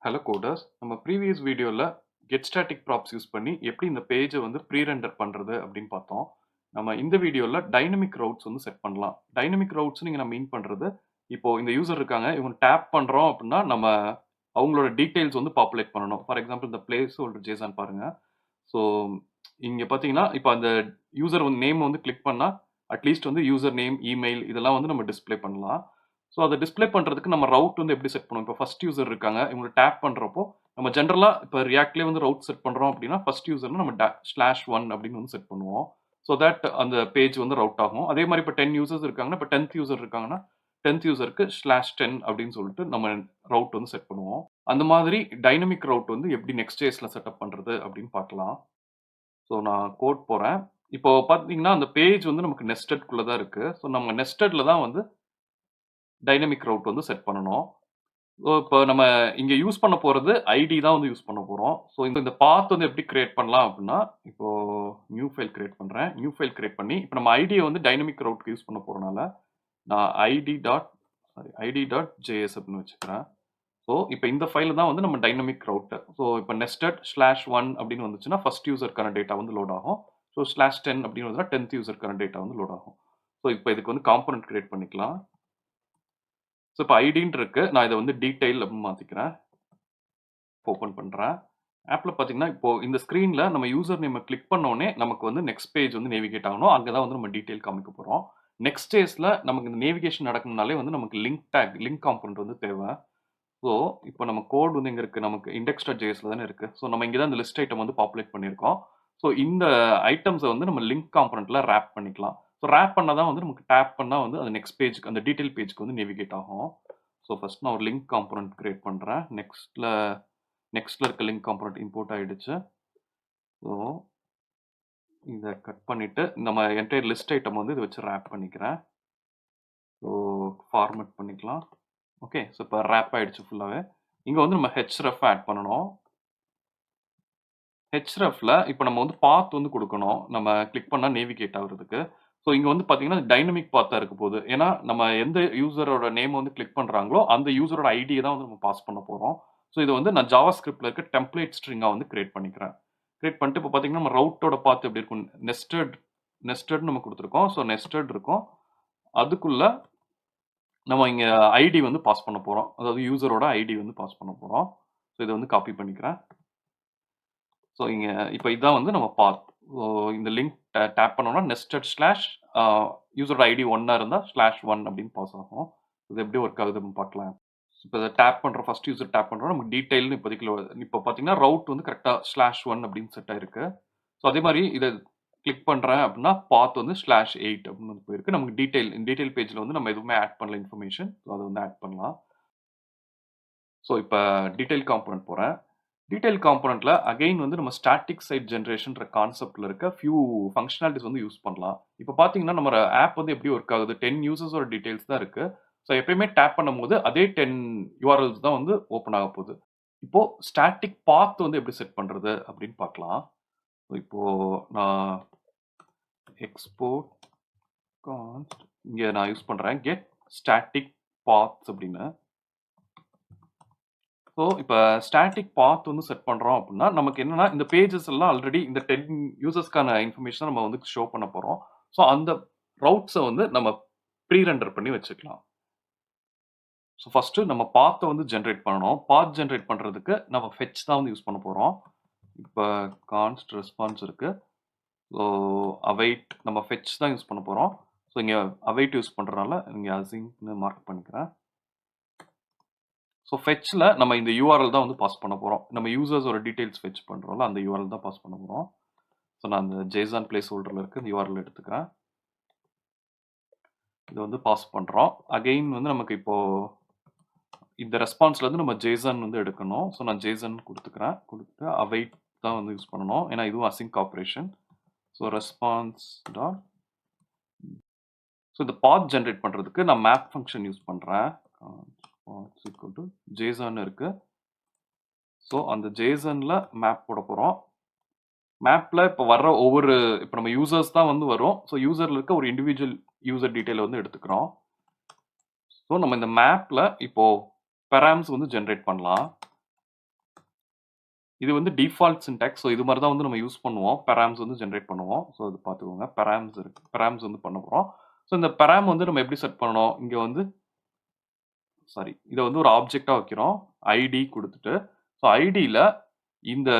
Hello coders. நம்ம previous வீடியோல getStaticProps use பண்ணி எப்படி இந்த பேஜை வந்து ப்ரீ-ரெண்டர் பண்றது அப்படின்னு பார்த்தோம். நம்ம இந்த வீடியோல டைனமிக் ரவுட்ஸ் வந்து செட் பண்ணலாம். டைனமிக் ரவுட்ஸ் நீங்க நான் மீன் பண்றது இப்போ இந்த யூசர் இருக்காங்க, இவங்க டேப் பண்றோம் அப்படின்னா நம்ம அவங்களோட டீடைல்ஸ் வந்து பாப்புலேட் பண்ணணும். ஃபார் எக்ஸாம்பிள் இந்த பிளேஸ் ஹோல்டர் ஜேசன் பாருங்க. ஸோ இங்க பார்த்தீங்கன்னா இப்போ அந்த யூசர் வந்து நேம் வந்து கிளிக் பண்ணா அட்லீஸ்ட் வந்து யூசர் நேம், இமெயில் இதெல்லாம் வந்து நம்ம டிஸ்ப்ளே பண்ணலாம். ஸோ அதை டிஸ்ப்ளே பண்ணுறதுக்கு நம்ம ரவுட் வந்து எப்படி செட் பண்ணுவோம்? இப்போ ஃபர்ஸ்ட் யூசர் இருக்காங்க, இவங்க டேப் பண்ணுறப்போ நம்ம ஜென்ரலாக இப்போ ரியாக்ட்லேயே வந்து ரவுட் செட் பண்ணுறோம் அப்படின்னா ஃபர்ஸ்ட் யூசர்னு நம்ம /1 அப்படின்னு வந்து செட் பண்ணுவோம். ஸோ தட் அந்த பேஜ் வந்து ரவுட் ஆகும். அதே மாதிரி இப்போ 10 யூசர்ஸ் இருக்காங்கன்னா, இப்போ 10th யூசர் இருக்காங்கன்னா 10th யூசருக்கு /10 அப்படின்னு சொல்லிட்டு நம்ம ரவுட் வந்து செட் பண்ணுவோம். அந்த மாதிரி டைனமிக் ரவுட் வந்து எப்படி Next.jsல செட்டப் பண்ணுறது அப்படின்னு பார்க்கலாம். ஸோ நான் கோட் போகிறேன். இப்போ பார்த்தீங்கன்னா அந்த பேஜ் வந்து நமக்கு நெஸ்டட்குள்ளே தான் இருக்குது. ஸோ நம்ம நெஸ்டட்ல தான் வந்து டைனமிக் ரவுட் வந்து செட் பண்ணணும். ஸோ இப்போ நம்ம இங்கே யூஸ் பண்ண போகிறது ஐடி தான் வந்து யூஸ் பண்ண போகிறோம். ஸோ இந்த பாத் வந்து எப்படி கிரியேட் பண்ணலாம் அப்படின்னா, இப்போ நியூ ஃபைல் கிரியேட் பண்ணுறேன். நியூ ஃபைல் கிரியேட் பண்ணி இப்போ நம்ம ஐடியை வந்து டைனமிக் ரவுட்க்கு யூஸ் பண்ண போகிறனால நான் id.js அப்படின்னு வச்சுக்கிறேன். ஸோ இப்போ இந்த ஃபைல் தான் வந்து நம்ம டைனமிக் ரவுட். ஸோ இப்போ nested/1 அப்படின்னு வந்துச்சுன்னா ஃபர்ஸ்ட் யூசருக்கான டேட்டா வந்து லோட் ஆகும். ஸோ /10 அப்படின்னு வந்துன்னா 10th யூசருக்கான டேட்டா வந்து லோட் ஆகும். ஸோ இப்போ இதுக்கு வந்து காம்பனன்ட் கிரியேட் பண்ணிக்கலாம். ஸோ இப்போ ஐடின்னு இருக்கு, நான் இதை வந்து டீடைல் அப்படின்னு மாற்றிக்கிறேன். ஓப்பன் பண்ணுறேன். ஆப்பில் பார்த்தீங்கன்னா இப்போ இந்த ஸ்க்ரீனில் நம்ம யூசர் நேமை கிளிக் பண்ணோடனே நமக்கு வந்து நெக்ஸ்ட் பேஜ் வந்து நேவிகேட் ஆகணும். அங்கே தான் வந்து நம்ம டீடைல் காமிக்க போகிறோம். Next.jsல நமக்கு இந்த நேவிகேஷன் நடக்கணும்னாலே வந்து நமக்கு லிங்க் காம்பனன்ட் வந்து தேவை. ஸோ இப்போ நம்ம கோட் வந்து எங்கே இருக்குது? நமக்கு index.jsல தானே இருக்குது. ஸோ நம்ம இங்கே தான் இந்த லிஸ்ட் ஐட்டம் வந்து பாப்புலேட் பண்ணியிருக்கோம். ஸோ இந்த ஐட்டம்ஸை வந்து நம்ம லிங்க் காம்பனண்ட்டில் ரேப் பண்ணிக்கலாம். ஸோ ரேப் பண்ணால் தான் வந்து நமக்கு டேப் பண்ணால் வந்து அந்த நெக்ஸ்ட் பேஜுக்கு அந்த டீடைல் பேஜுக்கு வந்து நேவிகேட் ஆகும். ஸோ ஃபர்ஸ்ட் நான் ஒரு லிங்க் காம்பனண்ட் கிரியேட் பண்ணுறேன். நெக்ஸ்ட்டில் இருக்க லிங்க் காம்பனண்ட் இம்போர்ட் ஆகிடுச்சு. ஸோ இதை கட் பண்ணிவிட்டு நம்ம என்டையர் லிஸ்ட் ஐட்டம் வந்து இதை வச்சு ரேப் பண்ணிக்கிறேன். ஸோ ஃபார்மேட் பண்ணிக்கலாம். ஓகே, ஸோ இப்போ ரேப் ஆகிடுச்சு ஃபுல்லாகவே. இங்கே வந்து நம்ம href ஆட் பண்ணணும். hrefல இப்போ நம்ம வந்து பாத் வந்து கொடுக்கணும். நம்ம கிளிக் பண்ணால் நேவிகேட் ஆகுறதுக்கு. ஸோ இங்கே வந்து பார்த்தீங்கன்னா டைனமிக் பாத்தாக இருக்க போகுது. ஏன்னா நம்ம எந்த யூசரோட நேம் வந்து கிளிக் பண்ணுறாங்களோ அந்த யூசரோட ஐடியை தான் வந்து நம்ம பாஸ் பண்ண போகிறோம். ஸோ இதை வந்து நான் ஜாவாஸ்கிரிப்டில் இருக்க டெம்ப்ளேட் ஸ்ட்ரிங்காக வந்து கிரியேட் பண்ணிக்கிறேன். கிரியேட் பண்ணிட்டு இப்போ பார்த்தீங்கன்னா நம்ம ரவுட்டோட பாத் எப்படி இருக்கும்? நெஸ்டட் நம்ம கொடுத்துருக்கோம். ஸோ நெஸ்டட் இருக்கும். அதுக்குள்ள நம்ம இங்கே ஐடி வந்து பாஸ் பண்ண போகிறோம். அதாவது யூசரோட ஐடி வந்து பாஸ் பண்ண போகிறோம். ஸோ இதை வந்து காப்பி பண்ணிக்கிறேன். ஸோ இங்கே இப்போ இதுதான் வந்து நம்ம பாத். ஸோ இந்த லிங்க் டேப் பண்ணோம்னா நெஸ்டட் ஸ்லாஷ் யூசரோட ஐடி 1 இருந்தால் /1 அப்படின்னு பாஸ் ஆகும். இது எப்படி ஒர்க் ஆகுதுன்னு பார்க்கலாம். இப்போ இதை டேப் பண்ணுறோம், ஃபர்ஸ்ட் யூசர் டேப் பண்ணுறோம், நமக்கு டீட்டெயில்னு இப்போதைக்கு இப்போ பார்த்தீங்கன்னா ரவுட் வந்து கரெக்டாக /1 அப்படின்னு செட் ஆயிருக்கு. ஸோ அதே மாதிரி இதை கிளிக் பண்ணுறேன் அப்படின்னா பாத் வந்து /8 அப்படின்னு வந்து போயிருக்கு. நமக்கு டீட்டெயில் பேஜில் வந்து நம்ம எதுவுமே ஆட் பண்ணல இன்ஃபர்மேஷன். ஸோ அதை வந்து ஆட் பண்ணலாம். ஸோ இப்போ டீட்டெயில் காம்பனண்ட் போகிறேன். டீடைல் காம்பனண்ட்ல அகைன் வந்து நம்ம ஸ்டாட்டிக் சைட் ஜென்ரேஷன்ற கான்செப்ட்ல இருக்க ஃபியூ ஃபங்க்ஷனாலிட்டிஸ் வந்து யூஸ் பண்ணலாம். இப்போ பார்த்தீங்கன்னா நம்ம ஆப் வந்து எப்படி ஒர்க் ஆகுது? 10 யூசர்ஸோட டீடைல்ஸ் தான் இருக்கு. ஸோ எப்பயுமே டேப் பண்ணும்போது அதே 10 URLs தான் வந்து ஓப்பன் ஆக போகுது. இப்போ ஸ்டாட்டிக் பாத் வந்து எப்படி செட் பண்றது அப்படின்னு பார்க்கலாம். இப்போ நான் எக்ஸ்போர்ட் கான்ஸ்ட் இங்கே நான் யூஸ் பண்றேன் getStaticPaths அப்படின்னு. ஸோ இப்போ ஸ்டாட்டிக் பாத் வந்து செட் பண்ணுறோம் அப்படின்னா நமக்கு என்னன்னா இந்த பேஜஸ் எல்லாம் ஆல்ரெடி இந்த 10 யூசர்ஸ்க்கான இன்ஃபர்மேஷன் நம்ம வந்து ஷோ பண்ண போகிறோம். ஸோ அந்த ரவுட்ஸை வந்து நம்ம ப்ரீ-ரெண்டர் பண்ணி வச்சுக்கலாம். ஸோ ஃபர்ஸ்ட் நம்ம பாத்தை வந்து ஜென்ரேட் பண்ணணும். பாத் ஜென்ரேட் பண்ணுறதுக்கு நம்ம ஃபெச் தான் வந்து யூஸ் பண்ண போகிறோம். இப்போ கான்ஸ்ட் ரெஸ்பான்ஸ் இருக்கு. ஸோ அவைட் நம்ம ஃபெச் தான் யூஸ் பண்ண போகிறோம். ஸோ இங்கே அவைட் யூஸ் பண்ணுறதுனால இங்கே அசிங்க்னு மார்க் பண்ணிக்கிறேன். ஸோ ஃபெச்சில் நம்ம இந்த யூஆர்எல் தான் வந்து பாஸ் பண்ண போகிறோம். நம்ம யூசர்ஸோட டீடைல்ஸ் ஃபெச் பண்ணுறோம்ல அந்த யூஆர்எல் தான் பாஸ் பண்ண போகிறோம். ஸோ நான் அந்த ஜேசன் பிளேஸ் ஹோல்டரில் இருக்க இந்த யூஆர்எல் எடுத்துக்கிறேன். இது வந்து பாஸ் பண்ணுறோம். அகெயின் வந்து நமக்கு இப்போது இந்த ரெஸ்பான்ஸ்லேருந்து நம்ம ஜேசன் வந்து எடுக்கணும். ஸோ நான் ஜேசன் கொடுத்துக்கிறேன். கொடுத்து அவைட் தான் வந்து யூஸ் பண்ணணும். ஏன்னா இதுவும் async operation. So response dot so இந்த பாத் ஜென்ரேட் பண்ணுறதுக்கு நான் மேப் ஃபங்க்ஷன் யூஸ் பண்ணுறேன். ஜேசன் இருக்கு. ஸோ அந்த ஜேசன்ல மேப் போட போகிறோம். மேப்ல இப்போ வர்ற ஒவ்வொரு இப்போ நம்ம யூசர்ஸ் தான் வந்து வரும். ஸோ யூசர்ல இருக்க ஒரு இண்டிவிஜுவல் யூசர் டீடைல் வந்து எடுத்துக்கிறோம். ஸோ நம்ம இந்த மேப்ல இப்போ பெராம்ஸ் வந்து ஜென்ரேட் பண்ணலாம். இது வந்து டிஃபால்ட் சின்டாக்ஸ். ஸோ இது மாதிரி தான் வந்து நம்ம யூஸ் பண்ணுவோம். பெராம்ஸ் வந்து ஜென்ரேட் பண்ணுவோம். ஸோ அது பார்த்துக்கோங்க. பெராம்ஸ் இருக்கு. பெராம்ஸ் வந்து பண்ண போகிறோம். ஸோ இந்த பெராம் வந்து நம்ம எப்படி செட் பண்ணணும்? இங்கே வந்து இதை வந்து ஒரு ஆப்ஜெக்டாக வைக்கிறோம். ஐடி கொடுத்துட்டு ஸோ ஐடியில் இந்த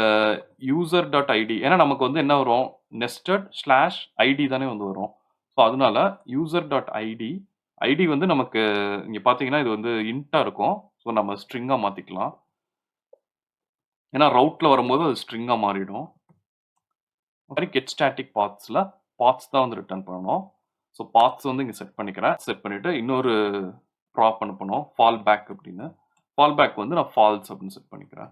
யூசர் டாட் ஐடி, ஏன்னா நமக்கு வந்து என்ன வரும், நெஸ்டட் ஸ்லாஷ் ஐடி தானே வந்து வரும். ஸோ அதனால யூசர் டாட் ஐடி, ஐடி வந்து நமக்கு இங்கே பார்த்தீங்கன்னா இது வந்து இன்ட்டாக இருக்கும். ஸோ நம்ம ஸ்ட்ரிங்காக மாற்றிக்கலாம். ஏன்னா ரவுட்டில் வரும்போது அது ஸ்ட்ரிங்காக மாறிடும். மாதிரி getStaticPathsல பாத்ஸ் தான் வந்து ரிட்டர்ன் பண்ணணும். ஸோ பாத்ஸ் வந்து இங்கே செட் பண்ணிக்கிறேன். செட் பண்ணிவிட்டு இன்னொரு ப்ராப் அனுப்பணும், ஃபால் பேக் அப்படின்னு. ஃபால் பேக் வந்து நான் ஃபால்ஸ் அப்படின்னு செட் பண்ணிக்கிறேன்.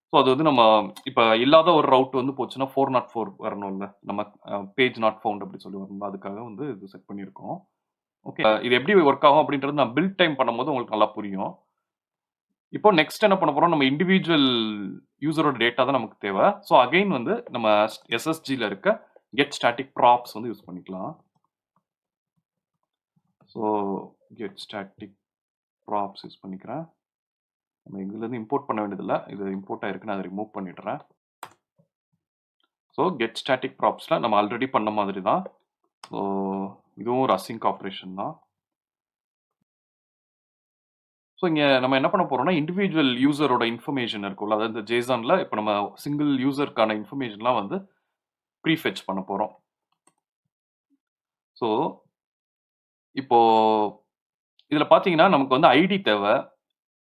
ஸோ அது வந்து நம்ம இப்போ இல்லாத ஒரு ரவுட் வந்து போச்சுன்னா 404 வரணும்ல, நம்ம பேஜ் நாட் ஃபவுண்ட் அப்படி சொல்லி வரணும். அதுக்காக வந்து இது செட் பண்ணியிருக்கோம். ஓகே, இது எப்படி ஒர்க் ஆகும் அப்படின்றது நான் பில்ட் டைம் பண்ணும்போது உங்களுக்கு நல்லா புரியும். இப்போ நெக்ஸ்ட் என்ன பண்ண போறோம், நம்ம இண்டிவிஜுவல் யூசரோட டேட்டா தான் நமக்கு தேவை. ஸோ அகைன் வந்து நம்ம SSGல இருக்க getStaticProps வந்து யூஸ் பண்ணிக்கலாம். ஸோ getStaticProps யூஸ் பண்ணிக்கிறேன். நம்ம இதுலேருந்து இம்போர்ட் பண்ண வேண்டியதில்லை, இது இம்போர்ட் ஆயிருக்கு, நான் அதை ரிமூவ் பண்ணிடுறேன். ஸோ getStaticPropsல நம்ம ஆல்ரெடி பண்ண மாதிரி தான். ஸோ இதுவும் ஒரு அசிங்க் ஆப்ரேஷன் தான். ஸோ இங்கே நம்ம என்ன பண்ண போறோம்னா, இண்டிவிஜுவல் யூசரோட இன்ஃபர்மேஷன் இருக்கும்ல, அதாவது இந்த ஜேசன்ல இப்போ நம்ம சிங்கிள் யூசருக்கான இன்ஃபர்மேஷன்லாம் வந்து ப்ரீஃபெட்ச் பண்ண போறோம். ஸோ இப்போ இதில் பார்த்தீங்கன்னா நமக்கு வந்து ஐடி தேவை.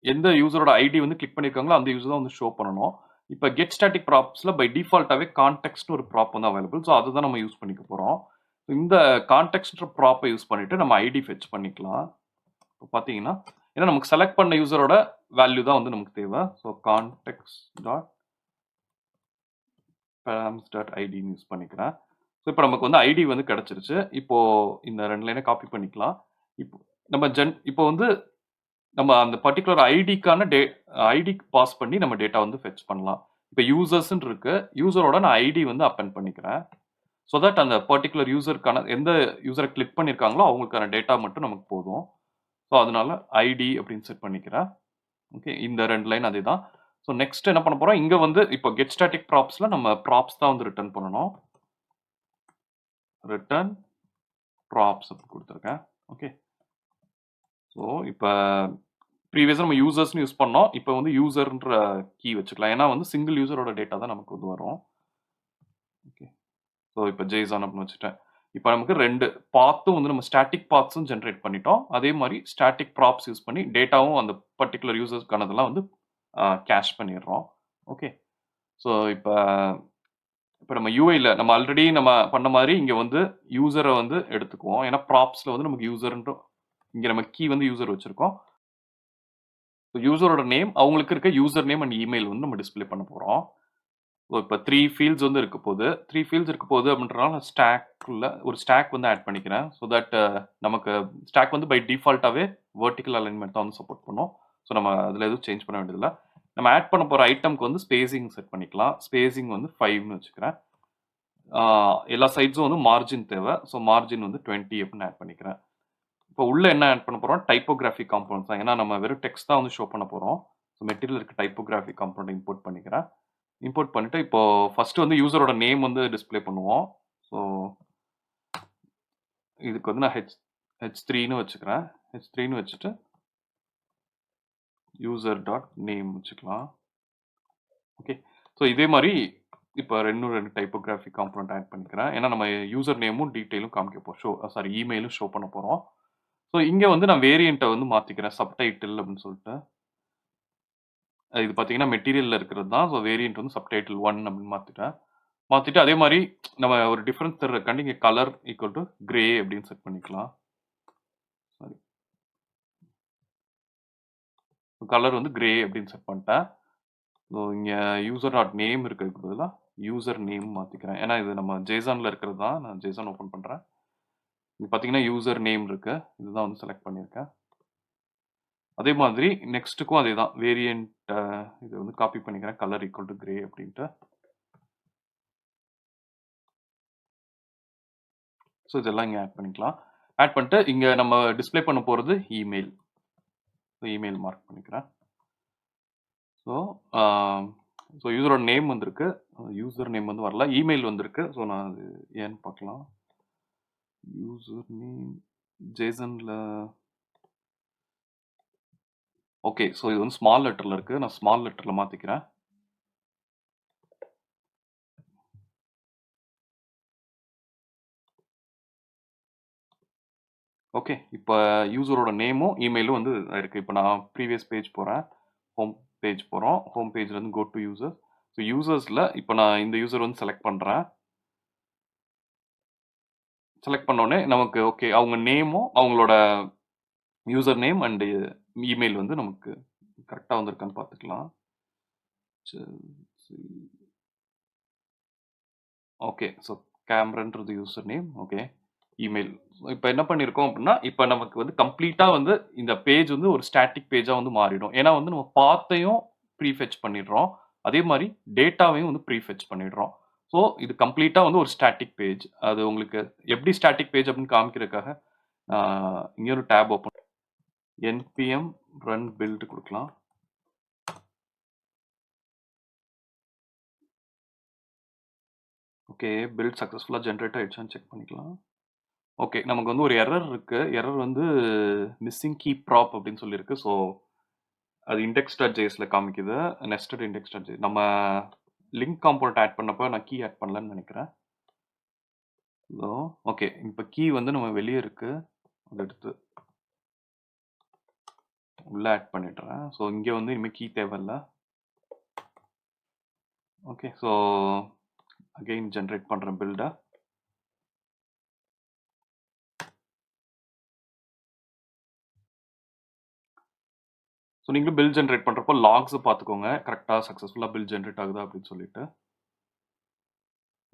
எந்த யூசரோட ஐடி வந்து கிளிக் பண்ணியிருக்காங்களோ அந்த யூசர் தான் வந்து ஷோ பண்ணணும். இப்போ getStaticPropsல பை டிஃபால்ட்டாகவே கான்டெக்ட்னு ஒரு ப்ராப் வந்து அவைலபிள். ஸோ அதை தான் நம்ம யூஸ் பண்ணிக்க போகிறோம். இந்த கான்டெக்ட்ன்ற ப்ராப்பை யூஸ் பண்ணிட்டு நம்ம ஐடி ஃபெச் பண்ணிக்கலாம். இப்போ பார்த்தீங்கன்னா ஏன்னா நமக்கு செலக்ட் பண்ண யூசரோட வேல்யூ தான் வந்து நமக்கு தேவை. So context dot params dot ஐடின்னு யூஸ் பண்ணிக்கிறேன். ஸோ இப்போ நமக்கு வந்து ஐடி வந்து கிடைச்சிருச்சு. இப்போ இந்த 2 லைனை காப்பி பண்ணிக்கலாம். இப்போ நம்ம இப்போ வந்து நம்ம அந்த பர்டிகுலர் ஐடிக்கான ஐடிக்கு பாஸ் பண்ணி நம்ம டேட்டா வந்து ஃபெச் பண்ணலாம். இப்போ யூசர்ஸ்ன்னு இருக்கு, யூசரோட நான் ஐடி வந்து அப்பெண்ட் பண்ணிக்கிறேன். ஸோ தட் அந்த பர்டிகுலர் யூசருக்கான எந்த யூசரை கிளிக் பண்ணியிருக்காங்களோ அவங்களுக்கான டேட்டா மட்டும் நமக்கு போதும். ஸோ அதனால ஐடி அப்படின்னு செட் பண்ணிக்கிறேன். ஓகே, இந்த 2 லைன் அதே தான். ஸோ நெக்ஸ்ட் என்ன பண்ண போறோம், இங்க வந்து இப்போ getStaticPropsல நம்ம ப்ராப்ஸ் தான் வந்து ரிட்டர்ன் பண்ணணும். ரிட்டர்ன் ப்ராப்ஸ் அப்படி கொடுத்துருக்கேன். ஓகே, ஸோ இப்போ ப்ரீவியஸாக நம்ம யூசர்ஸ்னு யூஸ் பண்ணோம், இப்போ வந்து யூசர்ன்ற கீ வச்சுக்கலாம். ஏன்னா வந்து சிங்கிள் யூசரோட டேட்டா தான் நமக்கு வந்து வரும். ஓகே, ஸோ இப்போ ஜேசன் அப்படின்னு வச்சுட்டேன். இப்போ நமக்கு 2 பாத்தும் வந்து நம்ம ஸ்டாட்டிக் பாத்ஸும் ஜென்ரேட் பண்ணிட்டோம். அதே மாதிரி ஸ்டாட்டிக் ப்ராப்ஸ் யூஸ் பண்ணி டேட்டாவும் அந்த பர்டிகுலர் யூசர்ஸ்க்கானதெல்லாம் வந்து கேஷ் பண்ணிடுறோம். ஓகே, ஸோ இப்போ நம்ம யூஐல நம்ம ஆல்ரெடி நம்ம பண்ண மாதிரி இங்க வந்து யூசரை வந்து எடுத்துக்குவோம். ஏன்னா ப்ராப்ஸ்ல வந்து நமக்கு யூசர்ன்ற இங்க நம்ம கீ வந்து யூசர் வச்சிருக்கோம். யூசரோட நேம், அவங்களுக்கு இருக்க யூசர் நேம் அண்ட் இமெயில் வந்து நம்ம டிஸ்பிளே பண்ண போறோம். இப்போ 3 ஃபீல்ட்ஸ் வந்து இருக்க போகுது. 3 ஃபீல்ட்ஸ் இருக்க போகுது அப்படின்றனால நான் ஸ்டாக்ல ஒரு ஸ்டாக் வந்து ஆட் பண்ணிக்கிறேன். ஸோ தட் நமக்கு ஸ்டாக் வந்து பை டிஃபால்ட்டாகவே வெர்டிக்கல் அலைன்மெண்ட் தான் வந்து சப்போர்ட் பண்ணும். ஸோ நம்ம அதில் எதுவும் சேஞ்ச் பண்ண வேண்டியதில்லை. நம்ம ஆட் பண்ண போகிற ஐட்டம்க்கு வந்து ஸ்பேசிங் செட் பண்ணிக்கலாம். ஸ்பேசிங் வந்து 5ன்னு வச்சுக்கிறேன். எல்லா சைட்ஸும் வந்து மார்ஜின் தேவை. ஸோ மார்ஜின் வந்து 20 அப்படின்னு ஆட் பண்ணிக்கிறேன். இப்போ உள்ள என்ன ஆட் பண்ண போகிறோம், டைப்போகிராஃபிக் காம்பவுண்ட்ஸ் தான். ஏன்னா நம்ம வெறும் டெக்ஸ்ட் தான் வந்து ஷோ பண்ண போகிறோம். ஸோ மெட்டீரியல் இருக்க டைப்போகிராஃபிக் காம்பவுண்ட் இம்போர்ட் பண்ணிக்கிறேன். இம்போர்ட் பண்ணிட்டு இப்போ ஃபர்ஸ்ட் வந்து யூசரோட நேம் வந்து டிஸ்பிளே பண்ணுவோம். ஸோ இதுக்கு வந்து நான் h3ன்னு வச்சுக்கிறேன். h3ன்னு வச்சுட்டு யூசர் டாட் நேம் வச்சுக்கலாம். ஓகே, ஸோ இதே மாதிரி இப்போ 2 டைப்போகிராஃபிக் காம்பவுண்ட் ஆட் பண்ணிக்கிறேன். ஏன்னா நம்ம யூசர் நேமும் டீட்டெயிலும் காமிக்க போகிறோம், இமெயிலும் ஷோ பண்ண போகிறோம். ஸோ இங்கே வந்து நான் வேரியண்ட்டை வந்து மாற்றிக்கிறேன், சப்டைட்டில் அப்படின்னு சொல்லிட்டு. இது பார்த்தீங்கன்னா மெட்டீரியலில் இருக்கிறது தான். ஸோ வேரியண்ட் வந்து சப்டைட்டில் 1 அப்படின்னு மாற்றிட்டு அதே மாதிரி நம்ம ஒரு டிஃப்ரென்ஸ் தர்றதுக்காண்டி இங்கே கலர் ஈக்குவல் டு கிரே அப்படின்னு செட் பண்ணிக்கலாம். சாரி, கலர் வந்து கிரே அப்படின்னு செட் பண்ணிட்டேன். ஸோ இங்கே யூசர் டாட் நேம் இருக்கிறதுக்கு பதிலாக யூசர் நேம் மாற்றிக்கிறேன். ஏன்னா இது நம்ம ஜேசனில் இருக்கிறது தான். நான் ஜேசன் ஓப்பன் பண்ணுறேன். இங்கே பார்த்தீங்கன்னா யூசர் நேம் இருக்கு, இதுதான் வந்து செலக்ட் பண்ணியிருக்கேன். அதே மாதிரி நெக்ஸ்ட்டுக்கும் அதே தான், வேரியண்ட் இது வந்து காப்பி பண்ணிக்கிறேன், கலர் ஈக்குவல் டு கிரே அப்படின்ட்டு. ஸோ இதெல்லாம் இங்கே ஆட் பண்ணிக்கலாம். ஆட் பண்ணிட்டு இங்கே நம்ம டிஸ்பிளே பண்ண போகிறது இமெயில். ஸோ இமெயில் மார்க் பண்ணிக்கிறேன். ஸோ ஸோ யூசரோட நேம் வந்திருக்கு. யூசர் நேம் வந்து வரல. இமெயில் வந்திருக்கு. ஸோ நான் அது ஏன்னு பார்க்கலாம். யூசர் நேம் ஜேசன்ல ஓகே. ஸோ இது வந்து ஸ்மால் லெட்டர்ல இருக்கு. நான் ஸ்மால் லெட்டர்ல மாத்திக்கிறேன். ஓகே. இப்ப யூசரோட நேமும், இமெயிலும் வந்து இருக்கு. இப்ப நான் ப்ரீவியஸ் பேஜ் போறேன். ஹோம் பேஜ் போறோம். ஹோம் பேஜ்ல இருந்து கோ டு யூசர்ஸ். ஸோ யூசர்ஸ்ல இப்ப நான் இந்த யூசர் வந்து செலக்ட் பண்றேன். செலக்ட் பண்ண உடனே நமக்கு ஓகே அவங்க நேமும், அவங்களோட யூசர் நேம் அண்ட் இமெயில் வந்து நமக்கு கரெக்ட்டா வந்திருக்கான்னு பார்த்துக்கலாம். சரி. ஓகே. ஸோ கேமரன்றது யூசர் நேம். ஓகே. இமெயில். இப்ப என்ன பண்ணியிருக்கோம் அப்படின்னா, இப்ப நமக்கு வந்து கம்ப்ளீட்டா வந்து இந்த பேஜ் வந்து ஒரு ஸ்டாட்டிக் பேஜா வந்து மாறிடும். ஏன்னா வந்து நம்ம பாத்தையும் ப்ரீஃபெட்ச் பண்ணிடுறோம். அதே மாரி டேட்டாவையும் வந்து ப்ரீஃபெட்ச் பண்ணிடுறோம். ஸோ இது கம்ப்ளீட்டா வந்து ஒரு ஸ்டாட்டிக் பேஜ். அது உங்களுக்கு எப்படி ஸ்டாட்டிக் பேஜ் அப்படின்னு காமிக்கிறதுக்காக, இங்க ஒரு tab open npm run build குடுக்கலாம். ஓகே. பில்ட் சக்சஸ்ஃபுல்லா ஜெனரேட் ஆயிடுச்சான்னு செக் பண்ணிக்கலாம். ஓகே. நமக்கு வந்து ஒரு எரர் இருக்கு. எரர் வந்து மிஸ்ஸிங் கீ ப்ராப் அப்படின்னு சொல்லியிருக்கு. ஸோ அது index.jsல காமிக்குது. Nested index.js. நம்ம லிங்க் காம்போனன்ட் ஆட் பண்ணப்ப நான் கீ ஆட் பண்ணலன்னு நினைக்கிறேன். So okay. இப்ப கீ வந்து நம்ம வெளிய இருக்கு. அத எடுத்து உள்ள ஆட் பண்ணிடுறேன். ஸோ இங்க வந்து இனிமே கீ தேவையில்ல. ஓகே. ஸோ அகைன் ஜெனரேட் பண்றேன் பில்ட. ஸோ நீங்களும் பில் ஜெனரேட் பண்றப்போ லாக்ஸ் பார்த்துக்கோங்க. கரெக்ட்டா சக்சஸ்ஃபுல்லா பில் ஜெனரேட் ஆகுதா அப்படின்னு சொல்லிட்டு.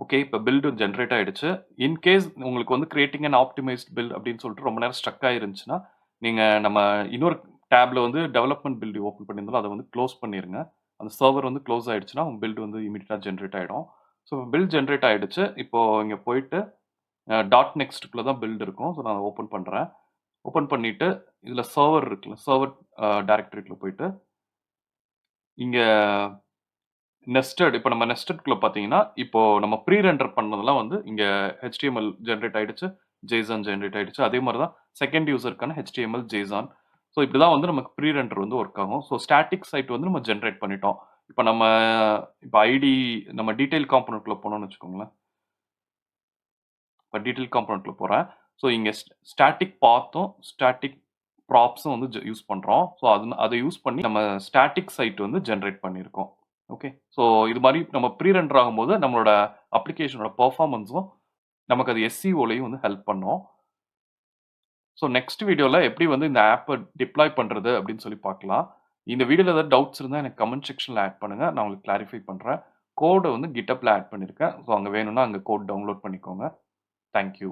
ஓகே. இப்ப பில்டு ஜெனரேட் ஆயிடுச்சு. இன் கேஸ் உங்களுக்கு வந்து கிரியேட்டிங் அன் ஆப்டிமைஸ்ட் பில்ட் அப்படின்னு சொல்லிட்டு ரொம்ப நேரம் ஸ்ட்ரக் ஆயிருந்துச்சுன்னா, நீங்க நம்ம இன்னொரு டேப்ல வந்து டெவலப்மென்ட் பில்டு ஓப்பன் பண்ணியிருந்தாலும் அத வந்து க்ளோஸ் பண்ணிருங்க. அந்த சர்வர் வந்து க்ளோஸ் ஆயிடுச்சுன்னா, உங்க பில்டு வந்து இமிடியேட்டா ஜெனரேட் ஆயிடும். ஸோ பில்ட் ஜெனரேட் ஆயிடுச்சு. இப்போ இங்க போயிட்டு டாட் நெக்ஸ்ட்குள்ள தான் பில்ட் இருக்கும். ஸோ நான் ஓப்பன் பண்றேன். ஓப்பன் பண்ணிட்டு இதுல சர்வர் இருக்குல்ல, சர்வர் டைரக்டரிக்குள்ள போயிட்டு இங்க நெஸ்டட் இப்ப நம்ம நெஸ்டட்குள்ள பார்த்தீங்கன்னா, இப்போ நம்ம ப்ரீ ரெண்டர் பண்ணதெல்லாம் வந்து இங்க HTML ஜெனரேட் ஆயிடுச்சு. JSON ஜெனரேட் ஆயிடுச்சு. அதே மாரி தான் செகண்ட் யூசர்க்கான HTML, JSON. ஸோ இப்படிதான் வந்து நமக்கு ப்ரீ ரெண்டர் வந்து ஒர்க் ஆகும். ஸோ ஸ்டாட்டிக் சைட் வந்து நம்ம ஜெனரேட் பண்ணிட்டோம். இப்ப நம்ம இப்ப ஐடி நம்ம டீடைல் காம்போனன்ட்குள்ள போனோம்னு வச்சுக்கோங்களேன். இப்ப டீடைல் காம்போனன்ட்குள்ள போறேன். ஸோ இங்க ஸ்டாட்டிக் பாத்தும், ஸ்டாட்டிக் ப்ராப்ஸும் வந்து யூஸ் பண்றோம். ஸோ அத யூஸ் பண்ணி நம்ம ஸ்டாட்டிக் சைட் வந்து ஜெனரேட் பண்ணியிருக்கோம். ஓகே. ஸோ இது மாரி நம்ம ப்ரீ ரெண்டர் ஆகும்போது நம்மளோட அப்ளிகேஷனோட பெர்ஃபார்மன்ஸும் நமக்கு அது SEOலயும் வந்து ஹெல்ப் பண்ணும். ஸோ நெக்ஸ்ட் வீடியோல எப்படி வந்து இந்த ஆப்ப டிப்ளாய் பண்றது அப்படின்னு சொல்லி பார்க்கலாம். இந்த வீடியோல ஏதாவது டவுட்ஸ் இருந்தா எனக்கு கமெண்ட் செக்ஷன்ல ஆட் பண்ணுங்க. நான் உங்களுக்கு கிளாரிஃபை பண்றேன். கோட வந்து GitHubல ஆட் பண்ணியிருக்கேன். ஸோ அங்க வேணும்னா அங்க கோட் டவுன்லோட் பண்ணிக்கோங்க. Thank you.